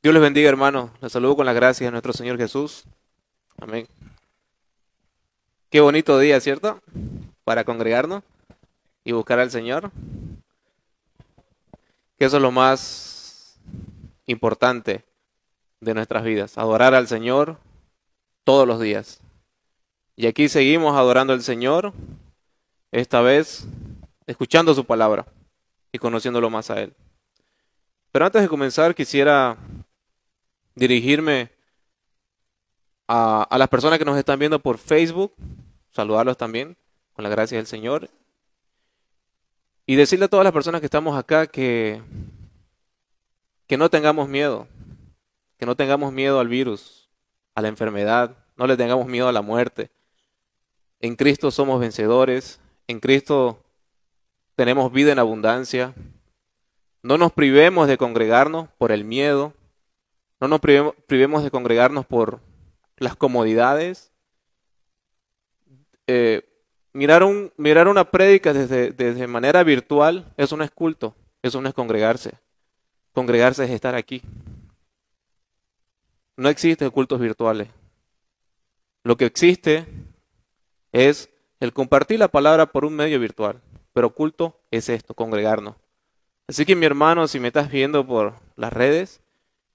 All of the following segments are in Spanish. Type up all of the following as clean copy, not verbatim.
Dios les bendiga, hermanos. Les saludo con las gracias de nuestro Señor Jesús. Amén. Qué bonito día, ¿cierto? Para congregarnos y buscar al Señor. Que eso es lo más importante de nuestras vidas. Adorar al Señor todos los días. Y aquí seguimos adorando al Señor, esta vez escuchando su palabra y conociéndolo más a Él. Pero antes de comenzar, quisiera dirigirme a las personas que nos están viendo por Facebook, saludarlos también con la gracia del Señor. Y decirle a todas las personas que estamos acá que no tengamos miedo, que no tengamos miedo al virus, a la enfermedad, no le tengamos miedo a la muerte. En Cristo somos vencedores, en Cristo tenemos vida en abundancia. No nos privemos de congregarnos por el miedo, no nos privemos de congregarnos por las comodidades. Eh, mirar una prédica desde manera virtual, eso no es culto, eso no es congregarse. Congregarse es estar aquí. No existen cultos virtuales. Lo que existe es el compartir la palabra por un medio virtual. Pero culto es esto, congregarnos. Así que mi hermano, si me estás viendo por las redes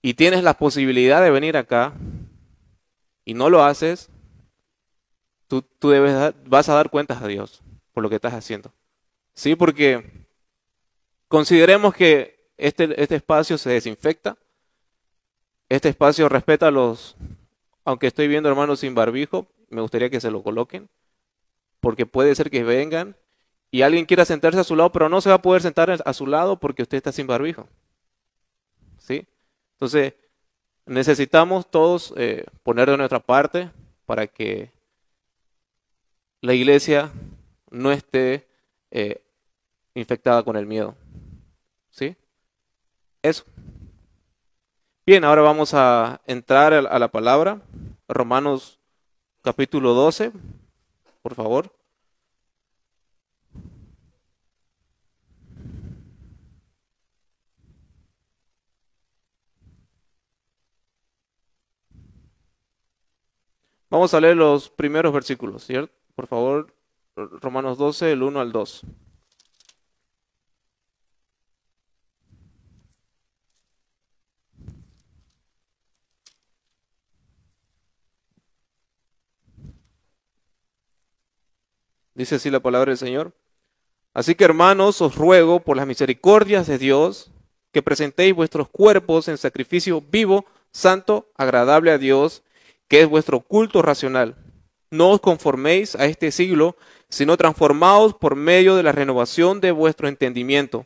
y tienes la posibilidad de venir acá y no lo haces, tú vas a dar cuentas a Dios por lo que estás haciendo. Sí, porque consideremos que este espacio se desinfecta. Este espacio respeta aunque estoy viendo hermanos sin barbijo, me gustaría que se lo coloquen, porque puede ser que vengan y alguien quiera sentarse a su lado, pero no se va a poder sentar a su lado porque usted está sin barbijo. ¿Sí? Entonces, necesitamos todos poner de nuestra parte para que la iglesia no esté eh, infectada con el miedo. ¿Sí? Eso. Bien, ahora vamos a entrar a la palabra. Romanos capítulo 12, por favor. Vamos a leer los primeros versículos, ¿cierto? Por favor, Romanos 12, el 1 al 2. Dice así la palabra del Señor. Así que hermanos, os ruego por las misericordias de Dios que presentéis vuestros cuerpos en sacrificio vivo, santo, agradable a Dios, que es vuestro culto racional. No os conforméis a este siglo, sino transformaos por medio de la renovación de vuestro entendimiento,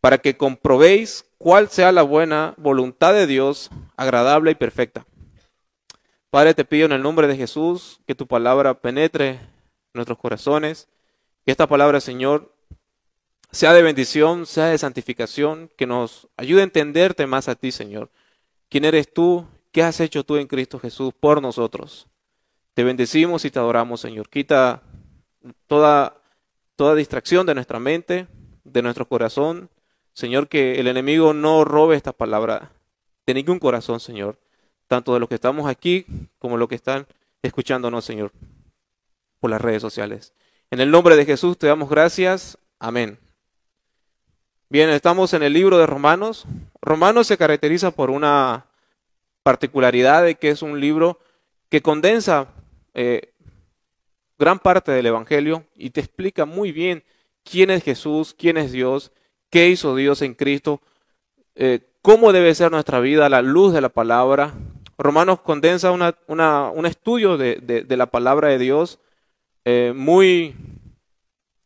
para que comprobéis cuál sea la buena voluntad de Dios, agradable y perfecta. Padre, te pido en el nombre de Jesús que tu palabra penetre nuestros corazones, que esta palabra, Señor, sea de bendición, sea de santificación, que nos ayude a entenderte más a ti, Señor. ¿Quién eres tú? ¿Qué has hecho tú en Cristo Jesús por nosotros? Te bendecimos y te adoramos, Señor. Quita toda, toda distracción de nuestra mente, de nuestro corazón. Señor, que el enemigo no robe esta palabra de ningún corazón, Señor. Tanto de los que estamos aquí como los que están escuchándonos, Señor, por las redes sociales. En el nombre de Jesús te damos gracias. Amén. Bien, estamos en el libro de Romanos. Romanos se caracteriza por una particularidad de que es un libro que condensa gran parte del Evangelio y te explica muy bien quién es Jesús, quién es Dios, qué hizo Dios en Cristo, cómo debe ser nuestra vida a la luz de la palabra. Romanos condensa un estudio de la palabra de Dios muy,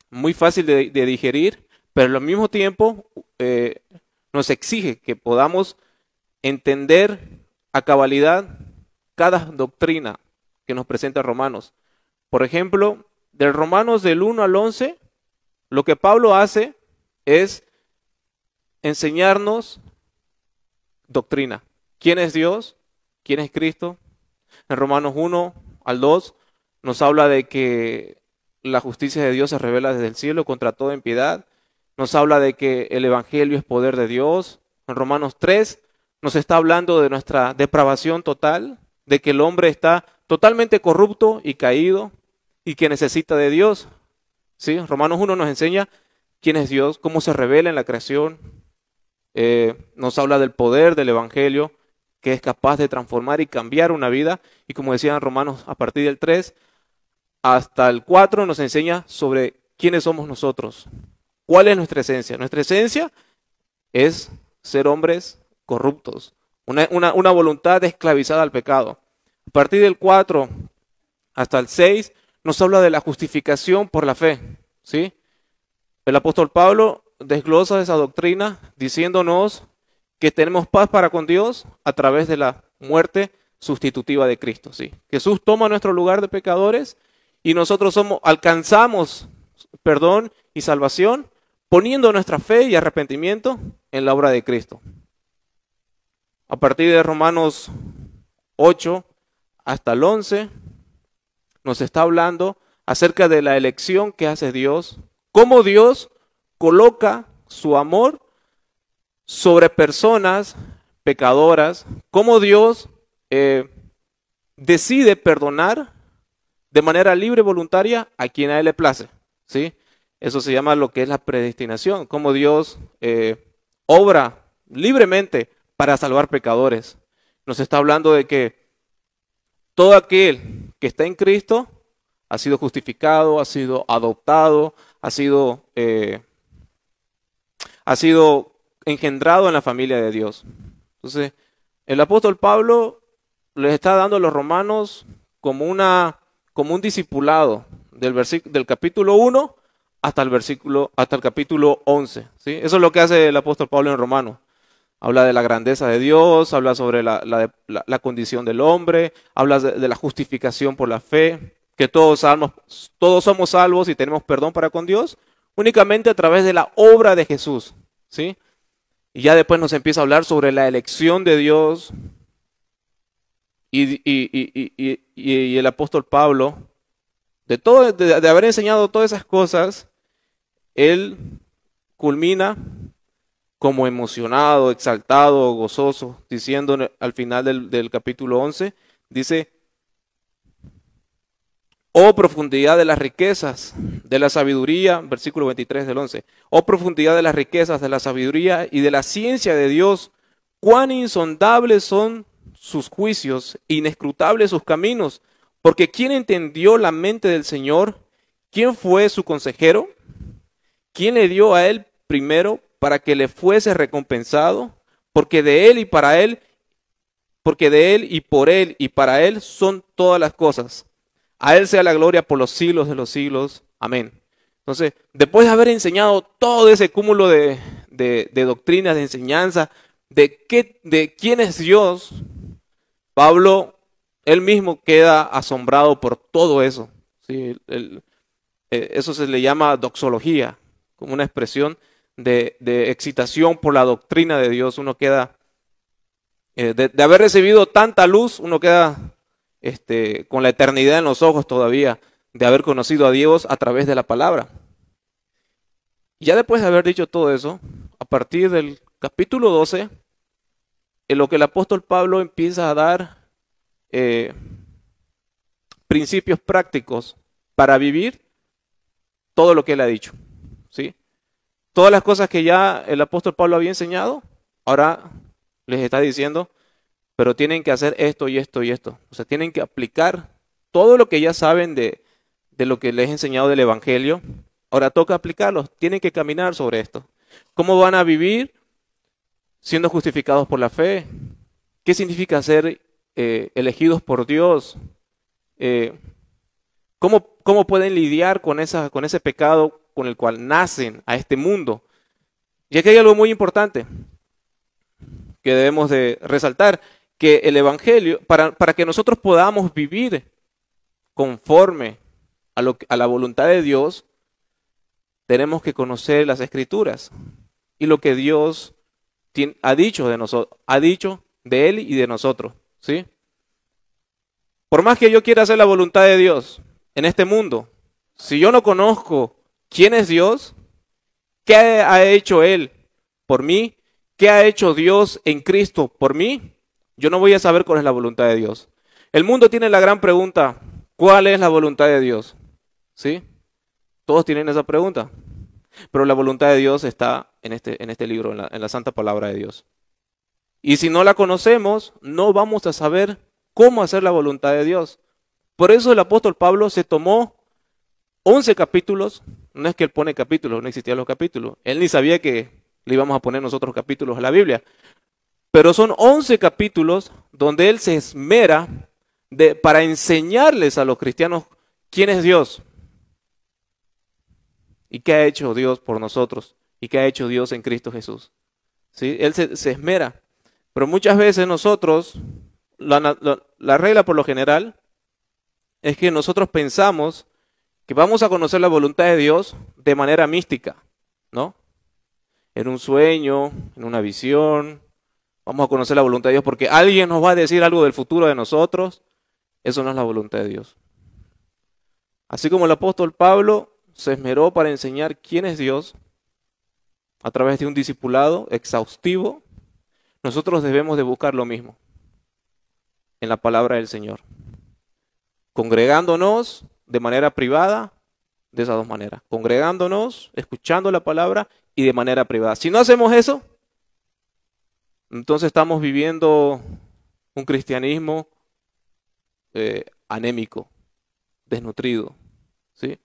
muy fácil de digerir, pero al mismo tiempo nos exige que podamos entender a cabalidad cada doctrina que nos presenta Romanos. Por ejemplo, del Romanos del 1 al 11, lo que Pablo hace es enseñarnos doctrina. ¿Quién es Dios? ¿Quién es Cristo? En Romanos 1 al 2 nos habla de que la justicia de Dios se revela desde el cielo contra toda impiedad. Nos habla de que el Evangelio es poder de Dios. En Romanos 3 nos está hablando de nuestra depravación total, de que el hombre está totalmente corrupto y caído y que necesita de Dios. ¿Sí? Romanos 1 nos enseña quién es Dios, cómo se revela en la creación. Nos habla del poder del Evangelio, que es capaz de transformar y cambiar una vida. Y como decían Romanos, a partir del 3 hasta el 4 nos enseña sobre quiénes somos nosotros. ¿Cuál es nuestra esencia? Nuestra esencia es ser hombres corruptos, una voluntad esclavizada al pecado. A partir del 4 hasta el 6 nos habla de la justificación por la fe, ¿sí? El apóstol Pablo desglosa esa doctrina diciéndonos que tenemos paz para con Dios a través de la muerte sustitutiva de Cristo, ¿sí? Jesús toma nuestro lugar de pecadores y nosotros alcanzamos perdón y salvación poniendo nuestra fe y arrepentimiento en la obra de Cristo. A partir de Romanos 8 hasta el 11 nos está hablando acerca de la elección que hace Dios, cómo Dios coloca su amor sobre personas pecadoras, cómo Dios decide perdonar de manera libre y voluntaria a quien a Él le place, ¿sí? Eso se llama lo que es la predestinación, cómo Dios obra libremente para salvar pecadores. Nos está hablando de que todo aquel que está en Cristo ha sido justificado, ha sido adoptado, ha sido engendrado en la familia de Dios. Entonces, el apóstol Pablo les está dando a los romanos como un discipulado del capítulo 1 hasta el capítulo 11. ¿Sí? Eso es lo que hace el apóstol Pablo en Romanos. Habla de la grandeza de Dios, habla sobre la condición del hombre, habla de la justificación por la fe, que todos somos salvos y tenemos perdón para con Dios únicamente a través de la obra de Jesús, ¿sí? Y ya después nos empieza a hablar sobre la elección de Dios y el apóstol Pablo, de haber enseñado todas esas cosas, él culmina como emocionado, exaltado, gozoso, diciendo al final del capítulo 11, dice: oh profundidad de las riquezas, de la sabiduría, versículo 23 del 11, oh profundidad de las riquezas, de la sabiduría y de la ciencia de Dios, cuán insondables son sus juicios, inescrutables sus caminos, porque ¿quién entendió la mente del Señor? ¿Quién fue su consejero? ¿Quién le dio a él primero para que le fuese recompensado? Porque de él y para él, porque de él y por él y para él son todas las cosas. A él sea la gloria por los siglos de los siglos. Amén. Entonces, después de haber enseñado todo ese cúmulo de doctrinas, de enseñanza, de quién es Dios, Pablo, él mismo queda asombrado por todo eso. ¿Sí? Eso se le llama doxología, como una expresión de excitación por la doctrina de Dios. Uno queda, de haber recibido tanta luz, uno queda con la eternidad en los ojos todavía, de haber conocido a Dios a través de la palabra. Y ya después de haber dicho todo eso, a partir del capítulo 12, en lo que el apóstol Pablo empieza a dar principios prácticos para vivir todo lo que él ha dicho, ¿sí? Todas las cosas que ya el apóstol Pablo había enseñado, ahora les está diciendo, pero tienen que hacer esto y esto y esto. O sea, tienen que aplicar todo lo que ya saben de lo que les he enseñado del Evangelio. Ahora toca aplicarlo, tienen que caminar sobre esto. ¿Cómo van a vivir siendo justificados por la fe? ¿Qué significa ser elegidos por Dios? ¿Cómo pueden lidiar con ese pecado con el cual nacen a este mundo? Y aquí hay algo muy importante que debemos de resaltar, que el Evangelio, para que nosotros podamos vivir conforme a la voluntad de Dios, tenemos que conocer las Escrituras y lo que Dios ha dicho de nosotros, ha dicho de Él y de nosotros, ¿sí? Por más que yo quiera hacer la voluntad de Dios en este mundo, si yo no conozco quién es Dios, qué ha hecho Él por mí, ¿qué ha hecho Dios en Cristo por mí? Yo no voy a saber cuál es la voluntad de Dios. El mundo tiene la gran pregunta, ¿cuál es la voluntad de Dios? ¿Sí? Todos tienen esa pregunta. Pero la voluntad de Dios está en este libro, en la santa palabra de Dios. Y si no la conocemos, no vamos a saber cómo hacer la voluntad de Dios. Por eso el apóstol Pablo se tomó 11 capítulos. No es que él pone capítulos, no existían los capítulos. Él ni sabía que le íbamos a poner nosotros capítulos a la Biblia. Pero son 11 capítulos donde él se esmera para enseñarles a los cristianos quién es Dios. ¿Y qué ha hecho Dios por nosotros? ¿Y qué ha hecho Dios en Cristo Jesús? ¿Sí? Él se esmera. Pero muchas veces nosotros, la regla por lo general, es que nosotros pensamos que vamos a conocer la voluntad de Dios de manera mística, ¿no? En un sueño, en una visión, vamos a conocer la voluntad de Dios porque alguien nos va a decir algo del futuro de nosotros. Eso no es la voluntad de Dios. Así como el apóstol Pablo se esmeró para enseñar quién es Dios a través de un discipulado exhaustivo, nosotros debemos de buscar lo mismo en la palabra del Señor. Congregándonos de manera privada, de esas dos maneras. Congregándonos, escuchando la palabra y de manera privada. Si no hacemos eso, entonces estamos viviendo un cristianismo anémico, desnutrido, ¿sí?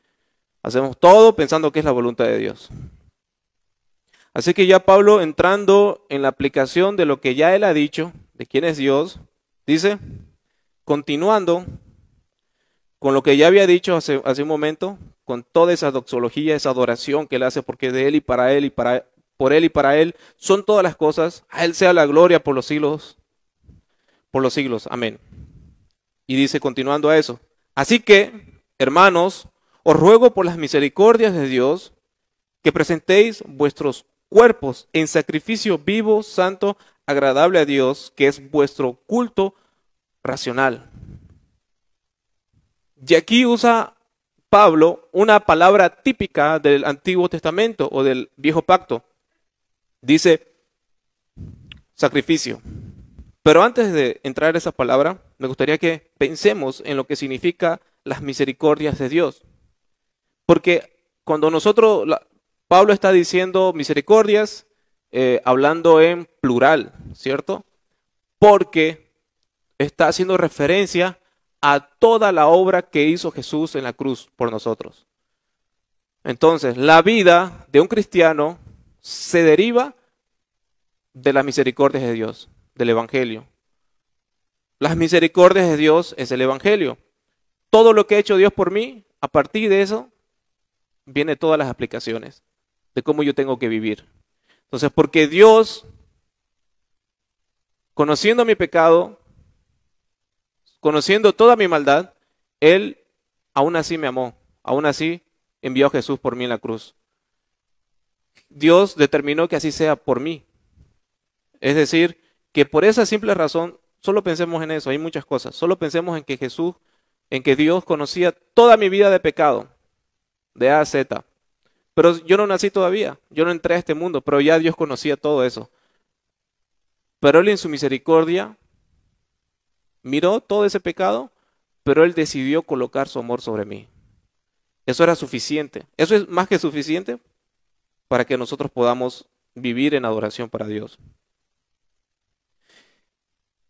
Hacemos todo pensando que es la voluntad de Dios. Así que ya Pablo, entrando en la aplicación de lo que ya él ha dicho, de quién es Dios, dice, continuando con lo que ya había dicho hace un momento, con toda esa doxología, esa adoración que él hace, porque de él y para él y por él y para él son todas las cosas, a él sea la gloria por los siglos, amén. Y dice, continuando a eso, así que, hermanos, os ruego por las misericordias de Dios que presentéis vuestros cuerpos en sacrificio vivo, santo, agradable a Dios, que es vuestro culto racional. Y aquí usa Pablo una palabra típica del Antiguo Testamento o del Viejo Pacto. Dice sacrificio. Pero antes de entrar a esa palabra, me gustaría que pensemos en lo que significa las misericordias de Dios. Porque cuando Pablo está diciendo misericordias, hablando en plural, ¿cierto? Porque está haciendo referencia a toda la obra que hizo Jesús en la cruz por nosotros. Entonces, la vida de un cristiano se deriva de las misericordias de Dios, del Evangelio. Las misericordias de Dios es el Evangelio. Todo lo que ha hecho Dios por mí, a partir de eso, vienen todas las aplicaciones de cómo yo tengo que vivir. Entonces, porque Dios, conociendo mi pecado, conociendo toda mi maldad, Él aún así me amó, aún así envió a Jesús por mí en la cruz. Dios determinó que así sea por mí. Es decir, que por esa simple razón, solo pensemos en eso, hay muchas cosas, solo pensemos en que Dios conocía toda mi vida de pecado, de A a Z. Pero yo no nací todavía, yo no entré a este mundo, pero ya Dios conocía todo eso. Pero Él en su misericordia miró todo ese pecado, pero Él decidió colocar su amor sobre mí. Eso era suficiente. Eso es más que suficiente para que nosotros podamos vivir en adoración para Dios.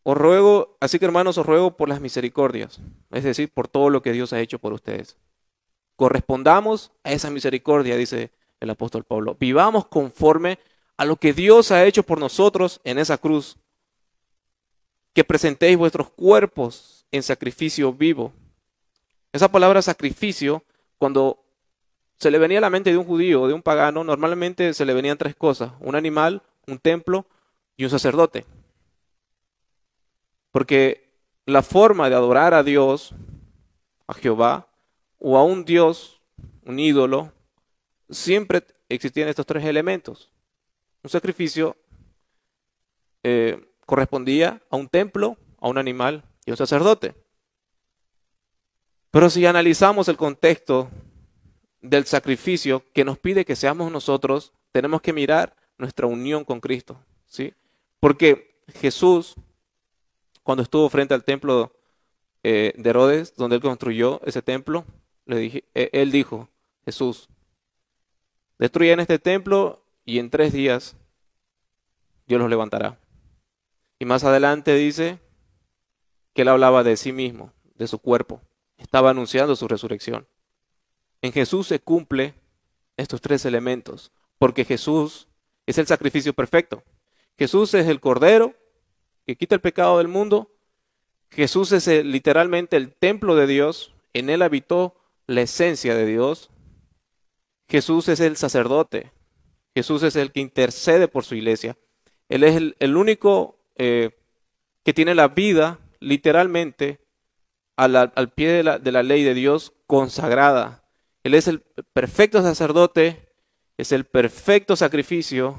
Os ruego, así que hermanos, os ruego por las misericordias, es decir, por todo lo que Dios ha hecho por ustedes. Correspondamos a esa misericordia, dice el apóstol Pablo. Vivamos conforme a lo que Dios ha hecho por nosotros en esa cruz. Que presentéis vuestros cuerpos en sacrificio vivo. Esa palabra sacrificio, cuando se le venía a la mente de un judío o de un pagano, normalmente se le venían tres cosas: un animal, un templo y un sacerdote. Porque la forma de adorar a Dios, a Jehová, o a un Dios, un ídolo, siempre existían estos tres elementos. Un sacrificio correspondía a un templo, a un animal y a un sacerdote. Pero si analizamos el contexto del sacrificio que nos pide que seamos nosotros, tenemos que mirar nuestra unión con Cristo. ¿sí? Porque Jesús, cuando estuvo frente al templo de Herodes, donde él construyó ese templo, él dijo, Jesús, destruyan este templo y en 3 días Dios los levantará. Y más adelante dice que él hablaba de sí mismo, de su cuerpo. Estaba anunciando su resurrección. En Jesús se cumple estos 3 elementos, porque Jesús es el sacrificio perfecto. Jesús es el Cordero que quita el pecado del mundo. Jesús es literalmente el templo de Dios. En él habitó la esencia de Dios. Jesús es el sacerdote. Jesús es el que intercede por su iglesia. Él es el único que tiene la vida literalmente al pie de la ley de Dios consagrada. Él es el perfecto sacerdote, es el perfecto sacrificio,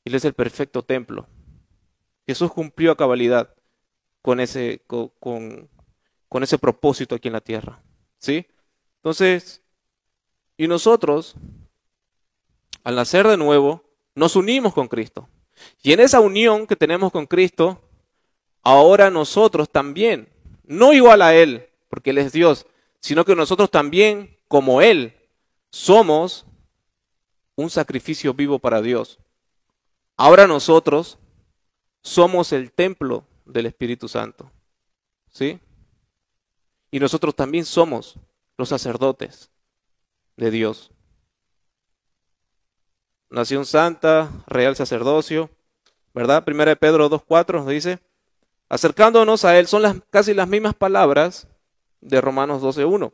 Él es el perfecto templo. Jesús cumplió a cabalidad con ese propósito aquí en la tierra. ¿Sí? Entonces, y nosotros, al nacer de nuevo, nos unimos con Cristo. Y en esa unión que tenemos con Cristo, ahora nosotros también, no igual a Él, porque Él es Dios, sino que nosotros también, como Él, somos un sacrificio vivo para Dios. Ahora nosotros somos el templo del Espíritu Santo. ¿Sí? Y nosotros también somos los sacerdotes de Dios. Nación santa, real sacerdocio, ¿verdad? 1 Pedro 2:4 nos dice, acercándonos a Él, son casi las mismas palabras de Romanos 12:1.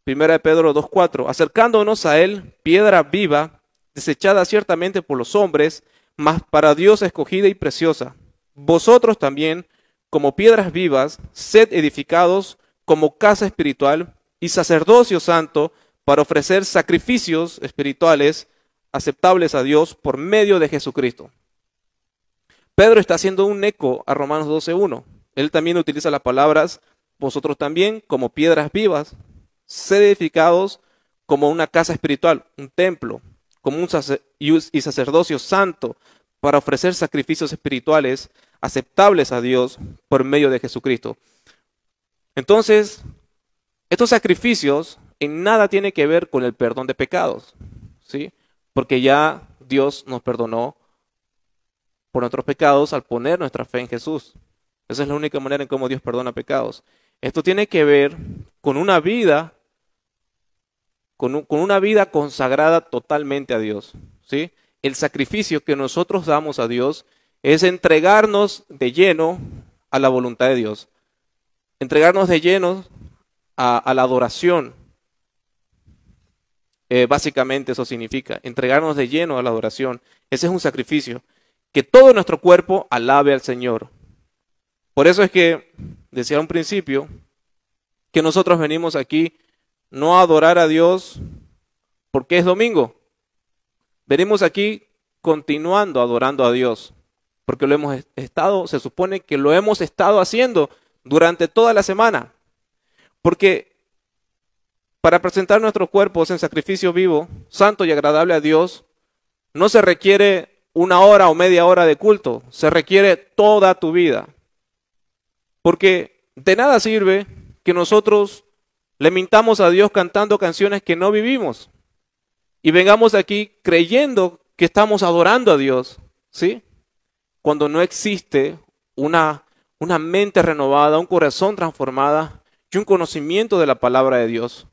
1 Pedro 2:4, acercándonos a Él, piedra viva, desechada ciertamente por los hombres, mas para Dios escogida y preciosa. Vosotros también, como piedras vivas, sed edificados como casa espiritual y sacerdocio santo para ofrecer sacrificios espirituales aceptables a Dios por medio de Jesucristo. Pedro está haciendo un eco a Romanos 12:1. Él también utiliza las palabras, vosotros también, como piedras vivas, sed edificados como una casa espiritual, un templo, como un sacerdocio santo, para ofrecer sacrificios espirituales aceptables a Dios por medio de Jesucristo. Entonces, estos sacrificios en nada tienen que ver con el perdón de pecados, ¿sí? Porque ya Dios nos perdonó por nuestros pecados al poner nuestra fe en Jesús. Esa es la única manera en cómo Dios perdona pecados. Esto tiene que ver con una vida, con una vida consagrada totalmente a Dios, ¿sí? El sacrificio que nosotros damos a Dios es entregarnos de lleno a la voluntad de Dios. Entregarnos de lleno a la adoración. Básicamente eso significa entregarnos de lleno a la adoración. Ese es un sacrificio. Que todo nuestro cuerpo alabe al Señor. Por eso es que decía a un principio que nosotros venimos aquí no a adorar a Dios porque es domingo. Venimos aquí continuando adorando a Dios porque lo hemos estado, se supone que lo hemos estado haciendo durante toda la semana. Porque para presentar nuestros cuerpos en sacrificio vivo, santo y agradable a Dios, no se requiere 1 hora o media hora de culto, se requiere toda tu vida. Porque de nada sirve que nosotros le mintamos a Dios cantando canciones que no vivimos y vengamos aquí creyendo que estamos adorando a Dios, ¿sí? Cuando no existe una mente renovada, un corazón transformado y un conocimiento de la palabra de Dios.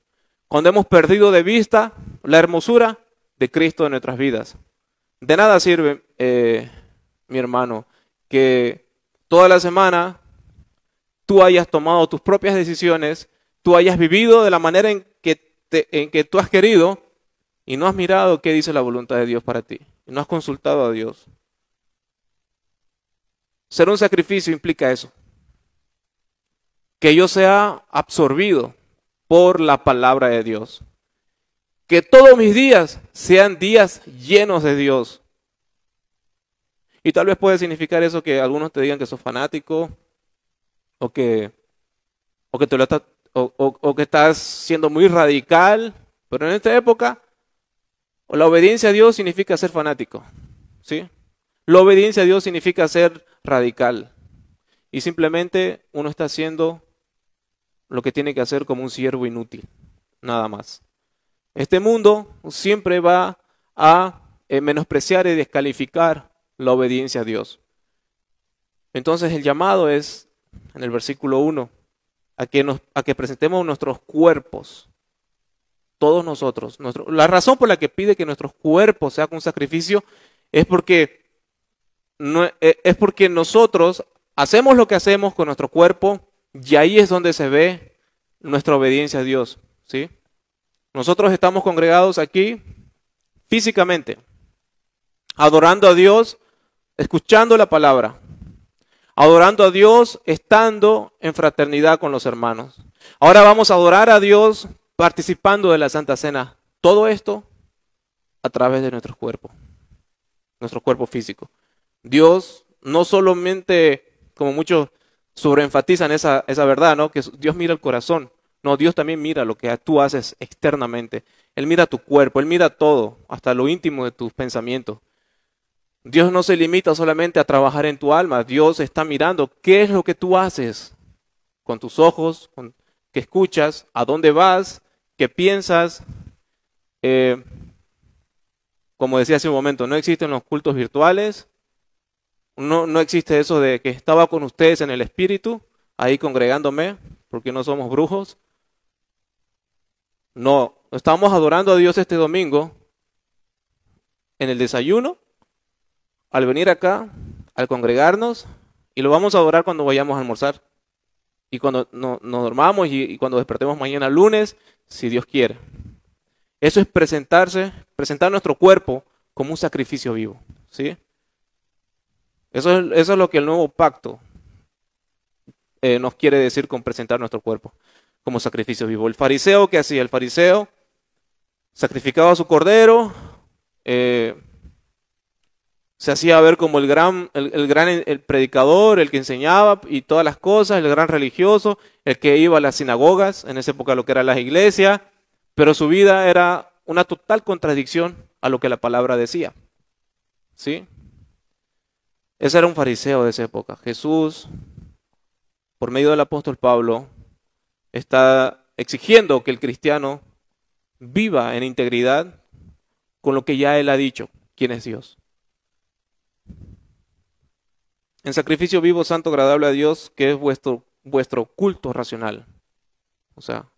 Cuando hemos perdido de vista la hermosura de Cristo en nuestras vidas. De nada sirve, mi hermano, que toda la semana tú hayas tomado tus propias decisiones, tú hayas vivido de la manera en que tú has querido y no has mirado qué dice la voluntad de Dios para ti. Y no has consultado a Dios. Ser un sacrificio implica eso. Que yo sea absorbido por la palabra de Dios. Que todos mis días sean días llenos de Dios. Y tal vez puede significar eso que algunos te digan que sos fanático o que estás siendo muy radical. Pero en esta época, la obediencia a Dios significa ser fanático, ¿sí? La obediencia a Dios significa ser radical. Y simplemente uno está haciendo lo que tiene que hacer como un siervo inútil. Nada más. Este mundo siempre va a menospreciar y descalificar la obediencia a Dios. Entonces el llamado es, en el versículo 1, a que presentemos nuestros cuerpos, todos nosotros. La razón por la que pide que nuestros cuerpos sean un sacrificio es porque nosotros hacemos lo que hacemos con nuestro cuerpo y ahí es donde se ve nuestra obediencia a Dios, ¿sí? Nosotros estamos congregados aquí físicamente, adorando a Dios, escuchando la palabra, adorando a Dios, estando en fraternidad con los hermanos. Ahora vamos a adorar a Dios participando de la Santa Cena. Todo esto a través de nuestro cuerpo físico. Dios no solamente, como muchos sobreenfatizan esa verdad, ¿no? Que Dios mira el corazón. No, Dios también mira lo que tú haces externamente. Él mira tu cuerpo, Él mira todo, hasta lo íntimo de tus pensamientos. Dios no se limita solamente a trabajar en tu alma. Dios está mirando qué es lo que tú haces con tus ojos, qué escuchas, a dónde vas, qué piensas. Como decía hace un momento, no existen los cultos virtuales. No existe eso de que estaba con ustedes en el espíritu, ahí congregándome, porque no somos brujos. No, estamos adorando a Dios este domingo en el desayuno, al venir acá, al congregarnos, y lo vamos a adorar cuando vayamos a almorzar. Y cuando nos dormamos y cuando despertemos mañana lunes, si Dios quiere. Eso es presentar nuestro cuerpo como un sacrificio vivo, ¿sí? Eso es lo que el nuevo pacto nos quiere decir con presentar nuestro cuerpo como sacrificio vivo. El fariseo, ¿qué hacía? El fariseo sacrificaba a su cordero, se hacía ver como el predicador, el que enseñaba y todas las cosas, el gran religioso, el que iba a las sinagogas, en esa época lo que eran las iglesias, pero su vida era una total contradicción a lo que la palabra decía, ¿sí? Ese era un fariseo de esa época. Jesús, por medio del apóstol Pablo, está exigiendo que el cristiano viva en integridad con lo que ya él ha dicho, quién es Dios. En sacrificio vivo, santo, agradable a Dios, que es vuestro culto racional. O sea,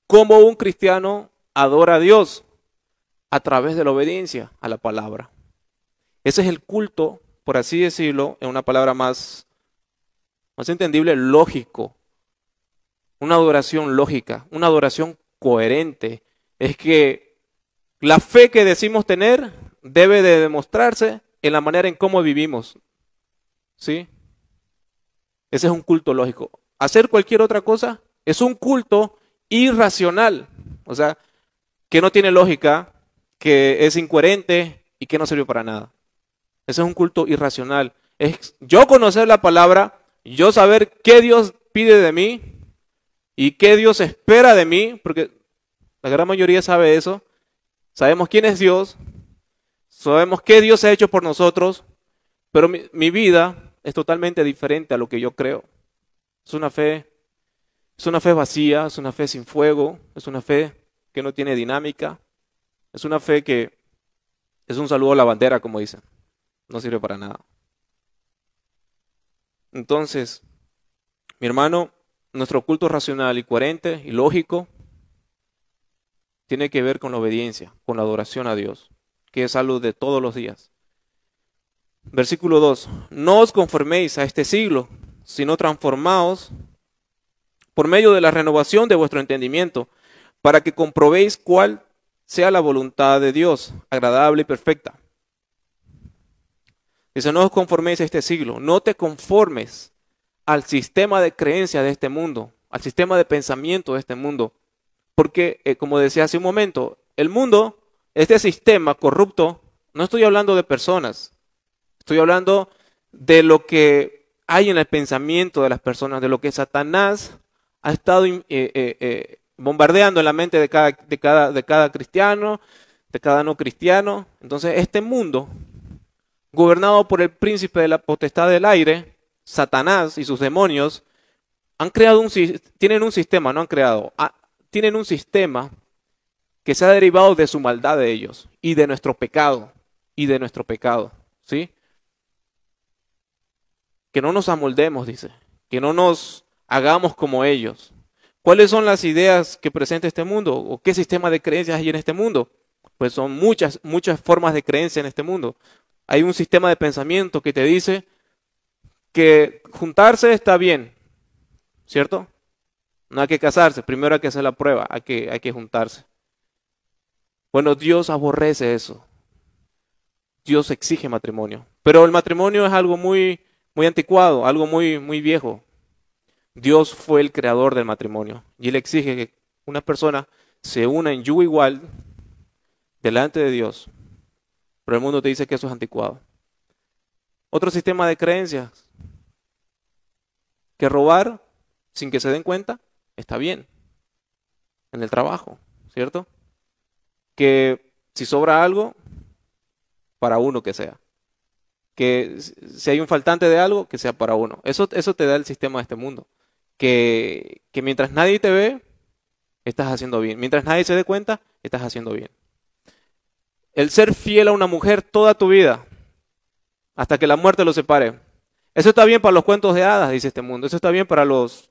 cómo un cristiano adora a Dios a través de la obediencia a la palabra. Ese es el culto, por así decirlo, en una palabra más entendible, lógico. Una adoración lógica, una adoración coherente. Es que la fe que decimos tener debe de demostrarse en la manera en cómo vivimos. ¿Sí? Ese es un culto lógico. Hacer cualquier otra cosa es un culto irracional. O sea, que no tiene lógica, que es incoherente y que no sirve para nada. Ese es un culto irracional. Es yo conocer la palabra, yo saber qué Dios pide de mí y qué Dios espera de mí, porque la gran mayoría sabe eso. Sabemos quién es Dios, sabemos qué Dios ha hecho por nosotros, pero mi vida es totalmente diferente a lo que yo creo. Es una fe vacía, es una fe sin fuego, es una fe que no tiene dinámica, es una fe que es un saludo a la bandera, como dicen. No sirve para nada. Entonces, mi hermano, nuestro culto racional y coherente y lógico tiene que ver con la obediencia, con la adoración a Dios, que es algo de todos los días. Versículo 2. No os conforméis a este siglo, sino transformaos por medio de la renovación de vuestro entendimiento, para que comprobéis cuál sea la voluntad de Dios, agradable y perfecta. Dice, no os conforméis a este siglo, no te conformes al sistema de creencia de este mundo, al sistema de pensamiento de este mundo. Porque, como decía hace un momento, el mundo, este sistema corrupto, no estoy hablando de personas, estoy hablando de lo que hay en el pensamiento de las personas, de lo que Satanás ha estado bombardeando en la mente de cada cristiano, de cada no cristiano. Entonces, este mundo gobernado por el príncipe de la potestad del aire, Satanás y sus demonios, tienen un sistema, no han creado, tienen un sistema que se ha derivado de su maldad de ellos y de nuestro pecado, ¿sí? Que no nos amoldemos, dice, que no nos hagamos como ellos. ¿Cuáles son las ideas que presenta este mundo? ¿O qué sistema de creencias hay en este mundo? Pues son muchas formas de creencia en este mundo. Hay un sistema de pensamiento que te dice que juntarse está bien, ¿cierto? No hay que casarse, primero hay que hacer la prueba, hay que juntarse. Bueno, Dios aborrece eso. Dios exige matrimonio. Pero el matrimonio es algo muy anticuado, algo muy viejo. Dios fue el creador del matrimonio y Él exige que una persona se una en yugo igual delante de Dios. Pero el mundo te dice que eso es anticuado. Otro sistema de creencias, que robar sin que se den cuenta está bien en el trabajo, ¿cierto? Que si sobra algo, para uno que sea. Que si hay un faltante de algo, que sea para uno. Eso te da el sistema de este mundo. Que mientras nadie te ve, estás haciendo bien. Mientras nadie se dé cuenta, estás haciendo bien. El ser fiel a una mujer toda tu vida, hasta que la muerte los separe. Eso está bien para los cuentos de hadas, dice este mundo. Eso está bien para las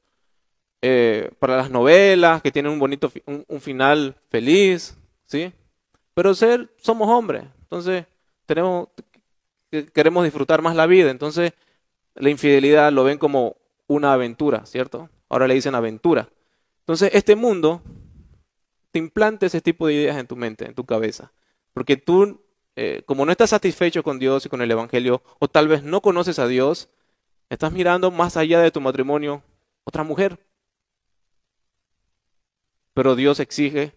novelas, que tienen un final feliz, ¿sí? Pero somos hombres, entonces queremos disfrutar más la vida. Entonces la infidelidad lo ven como una aventura, ¿cierto? Ahora le dicen aventura. Entonces este mundo te implanta ese tipo de ideas en tu mente, en tu cabeza. Porque tú, como no estás satisfecho con Dios y con el Evangelio, o tal vez no conoces a Dios, estás mirando más allá de tu matrimonio otra mujer. Pero Dios exige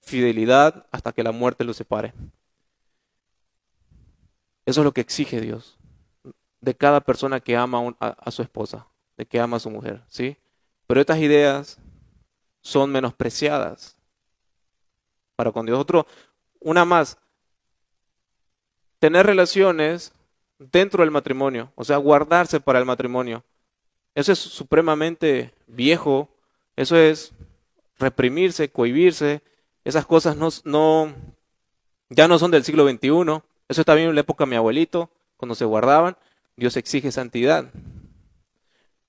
fidelidad hasta que la muerte los separe. Eso es lo que exige Dios de cada persona que ama a su esposa, de que ama a su mujer, ¿sí? Pero estas ideas son menospreciadas para con Dios. Una más, tener relaciones dentro del matrimonio, o sea, guardarse para el matrimonio. Eso es supremamente viejo, eso es reprimirse, cohibirse. Esas cosas ya no son del siglo XXI. Eso está bien en la época de mi abuelito, cuando se guardaban. Dios exige santidad.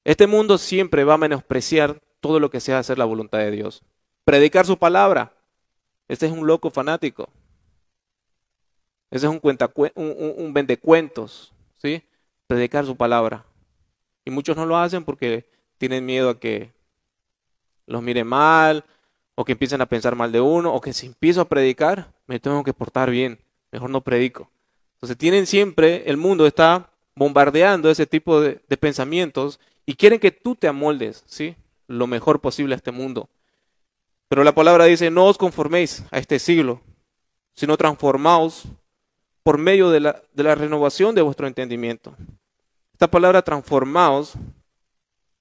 Este mundo siempre va a menospreciar todo lo que sea hacer la voluntad de Dios. Predicar su palabra. Este es un loco fanático. Ese es un vendecuentos, ¿sí? Predicar su palabra. Y muchos no lo hacen porque tienen miedo a que los miren mal, o que empiecen a pensar mal de uno, o que si empiezo a predicar, me tengo que portar bien, mejor no predico. Entonces el mundo está bombardeando ese tipo de pensamientos y quieren que tú te amoldes, ¿sí? Lo mejor posible a este mundo. Pero la palabra dice, no os conforméis a este siglo, sino transformaos por medio de la renovación de vuestro entendimiento. Esta palabra transformaos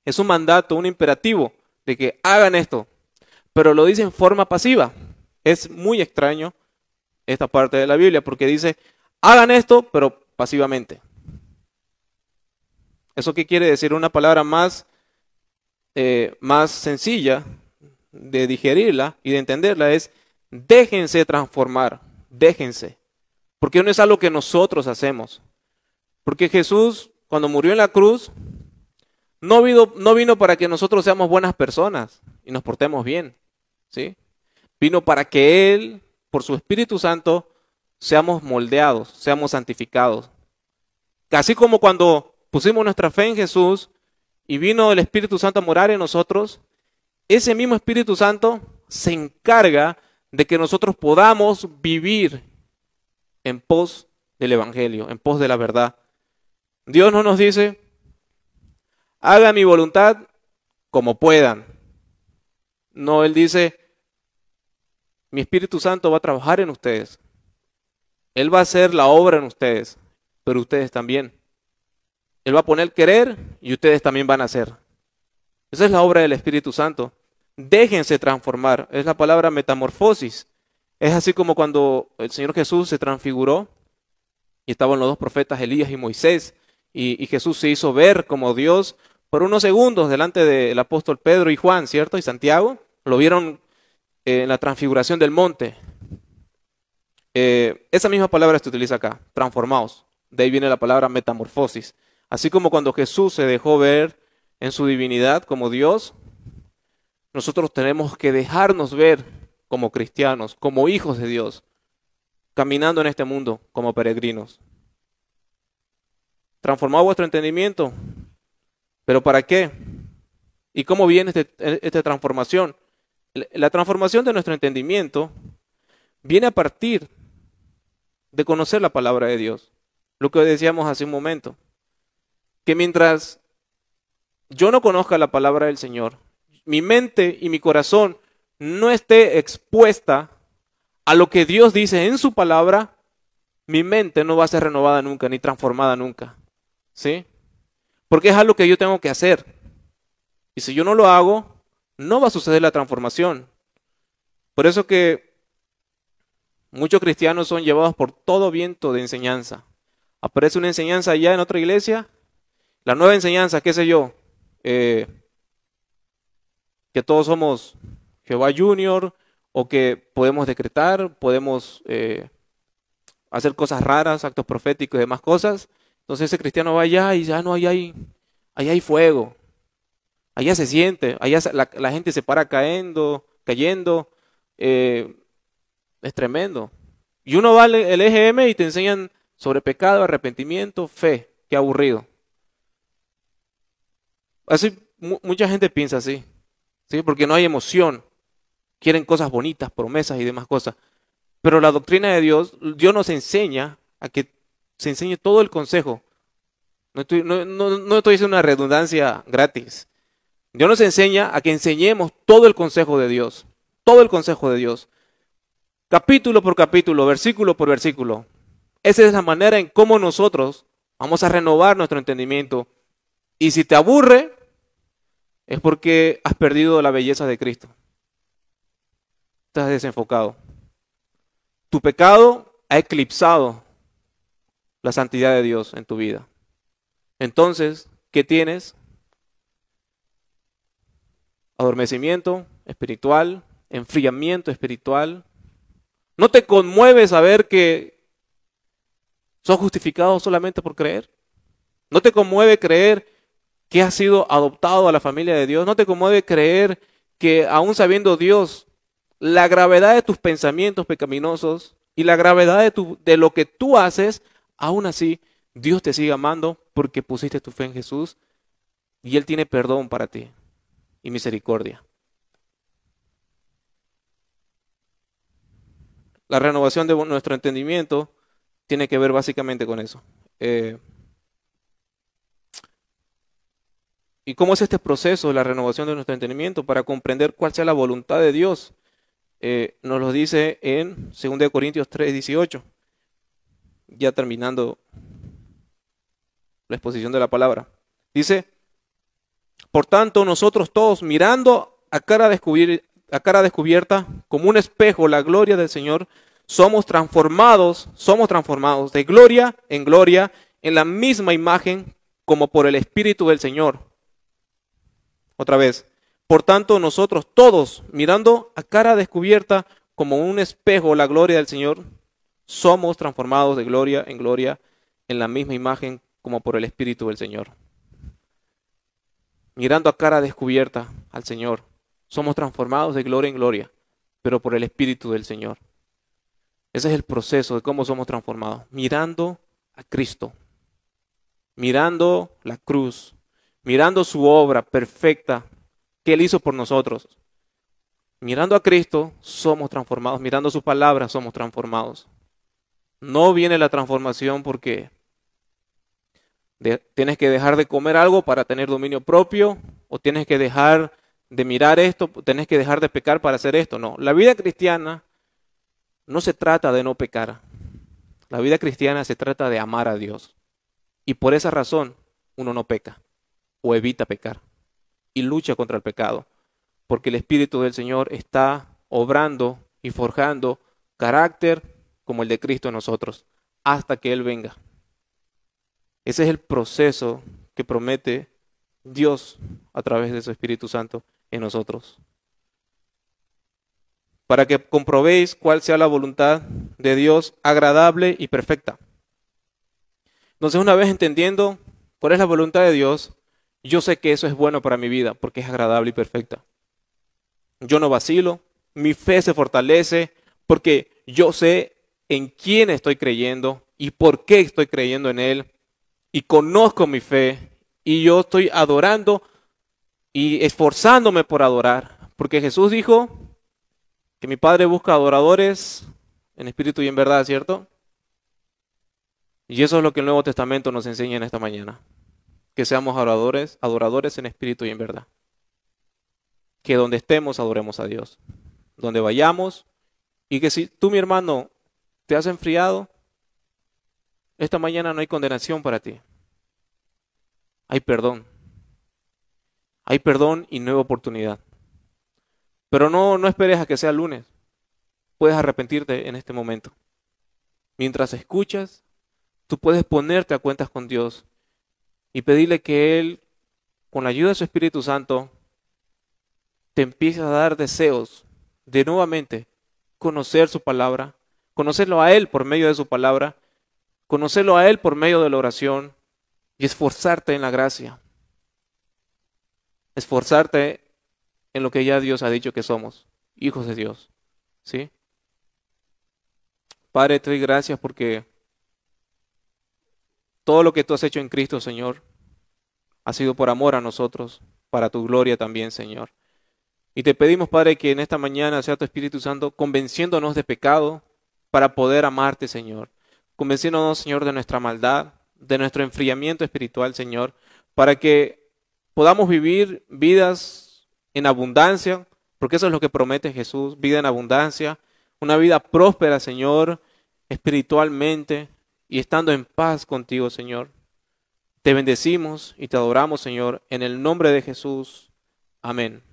es un mandato, un imperativo de que hagan esto, pero lo dice en forma pasiva. Es muy extraño esta parte de la Biblia porque dice, hagan esto, pero pasivamente. ¿Eso qué quiere decir? Una palabra más sencilla de digerirla y de entenderla es, déjense transformar, déjense. Porque no es algo que nosotros hacemos. Porque Jesús, cuando murió en la cruz, no vino para que nosotros seamos buenas personas y nos portemos bien, ¿sí? Vino para que Él, por su Espíritu Santo, seamos moldeados, seamos santificados. Así como cuando pusimos nuestra fe en Jesús y vino el Espíritu Santo a morar en nosotros, ese mismo Espíritu Santo se encarga de que nosotros podamos vivir en pos del Evangelio, en pos de la verdad. Dios no nos dice, hagan mi voluntad como puedan. No, Él dice, mi Espíritu Santo va a trabajar en ustedes. Él va a hacer la obra en ustedes, pero ustedes también. Él va a poner querer y ustedes también van a hacer. Esa es la obra del Espíritu Santo. Déjense transformar. Es la palabra metamorfosis. Es así como cuando el Señor Jesús se transfiguró. y estaban los dos profetas Elías y Moisés, y Jesús se hizo ver como Dios por unos segundos delante del apóstol Pedro y Juan, ¿cierto? Y Santiago, lo vieron en la transfiguración del monte. Esa misma palabra se utiliza acá, transformados. De ahí viene la palabra metamorfosis. Así como cuando Jesús se dejó ver en su divinidad como Dios, nosotros tenemos que dejarnos ver como cristianos, como hijos de Dios, caminando en este mundo como peregrinos. Transformado vuestro entendimiento. ¿Pero para qué? ¿Y cómo viene esta transformación? La transformación de nuestro entendimiento viene a partir de conocer la palabra de Dios. Lo que decíamos hace un momento. Que mientras yo no conozca la palabra del Señor, mi mente y mi corazón no esté expuesta a lo que Dios dice en su palabra, mi mente no va a ser renovada nunca, ni transformada nunca. ¿Sí? Porque es algo que yo tengo que hacer. Y si yo no lo hago, no va a suceder la transformación. Por eso que muchos cristianos son llevados por todo viento de enseñanza. Aparece una enseñanza allá en otra iglesia, la nueva enseñanza, qué sé yo, que todos somos Jehová Junior, o que podemos decretar, podemos hacer cosas raras, actos proféticos y demás cosas. Entonces ese cristiano va allá y ya no, allá hay fuego, allá se siente, allá la gente se para cayendo, es tremendo. Y uno va al EGM y te enseñan sobre pecado, arrepentimiento, fe, qué aburrido. Así mucha gente piensa así, ¿sí? Porque no hay emoción, quieren cosas bonitas, promesas y demás cosas. Pero la doctrina de Dios nos enseña a que se enseñe todo el consejo. No estoy diciendo una redundancia gratis. Dios nos enseña a que enseñemos todo el consejo de Dios. Todo el consejo de Dios. Capítulo por capítulo, versículo por versículo. Esa es la manera en cómo nosotros vamos a renovar nuestro entendimiento. Y si te aburre, es porque has perdido la belleza de Cristo. Estás desenfocado. Tu pecado ha eclipsado la santidad de Dios en tu vida. Entonces, ¿qué tienes? Adormecimiento espiritual, enfriamiento espiritual. ¿No te conmueve saber que sos justificado solamente por creer? ¿No te conmueve creer que has sido adoptado a la familia de Dios? ¿No te conmueve creer que aún sabiendo Dios la gravedad de tus pensamientos pecaminosos y la gravedad de lo que tú haces, aún así Dios te sigue amando porque pusiste tu fe en Jesús y Él tiene perdón para ti y misericordia? La renovación de nuestro entendimiento tiene que ver básicamente con eso. ¿Y cómo es este proceso de la renovación de nuestro entendimiento para comprender cuál sea la voluntad de Dios? Nos lo dice en 2 Corintios 3:18, ya terminando la exposición de la palabra. Dice, por tanto, nosotros todos mirando a cara descubierta, como un espejo, la gloria del Señor, somos transformados de gloria en la misma imagen como por el Espíritu del Señor. Otra vez, por tanto, nosotros todos, mirando a cara descubierta como un espejo la gloria del Señor, somos transformados de gloria en la misma imagen como por el Espíritu del Señor. Mirando a cara descubierta al Señor, somos transformados de gloria en gloria, pero por el Espíritu del Señor. Ese es el proceso de cómo somos transformados. Mirando a Cristo, mirando la cruz, mirando su obra perfecta que Él hizo por nosotros. Mirando a Cristo somos transformados, mirando su palabra somos transformados. No viene la transformación porque tienes que dejar de comer algo para tener dominio propio, o tienes que dejar de mirar esto, tienes que dejar de pecar para hacer esto. No, la vida cristiana no se trata de no pecar. La vida cristiana se trata de amar a Dios. Y por esa razón uno no peca o evita pecar y lucha contra el pecado, porque el Espíritu del Señor está obrando y forjando carácter como el de Cristo en nosotros, hasta que Él venga. Ese es el proceso que promete Dios a través de su Espíritu Santo en nosotros. Para que comprobéis cuál sea la voluntad de Dios agradable y perfecta. Entonces, una vez entendiendo cuál es la voluntad de Dios, yo sé que eso es bueno para mi vida, porque es agradable y perfecta. Yo no vacilo, mi fe se fortalece, porque yo sé en quién estoy creyendo y por qué estoy creyendo en Él, y conozco mi fe, y yo estoy adorando y esforzándome por adorar, porque Jesús dijo que mi Padre busca adoradores en espíritu y en verdad, ¿cierto? Y eso es lo que el Nuevo Testamento nos enseña en esta mañana, que seamos adoradores en espíritu y en verdad. Que donde estemos adoremos a Dios, donde vayamos, y que si tú, mi hermano, te has enfriado, esta mañana no hay condenación para ti. Hay perdón. Hay perdón y nueva oportunidad. Pero no esperes a que sea lunes. Puedes arrepentirte en este momento. Mientras escuchas, tú puedes ponerte a cuentas con Dios y pedirle que Él, con la ayuda de su Espíritu Santo, te empiece a dar deseos de nuevamente conocer su palabra, conocerlo a Él por medio de su palabra, conocerlo a Él por medio de la oración y esforzarte en la gracia. Esforzarte en lo que ya Dios ha dicho que somos, hijos de Dios. ¿Sí? Padre, te doy gracias porque todo lo que tú has hecho en Cristo, Señor, ha sido por amor a nosotros, para tu gloria también, Señor. Y te pedimos, Padre, que en esta mañana sea tu Espíritu Santo convenciéndonos de pecado para poder amarte, Señor. Convenciéndonos, Señor, de nuestra maldad, de nuestro enfriamiento espiritual, Señor, para que podamos vivir vidas en abundancia, porque eso es lo que promete Jesús, vida en abundancia, una vida próspera, Señor, espiritualmente y estando en paz contigo, Señor. Te bendecimos y te adoramos, Señor, en el nombre de Jesús. Amén.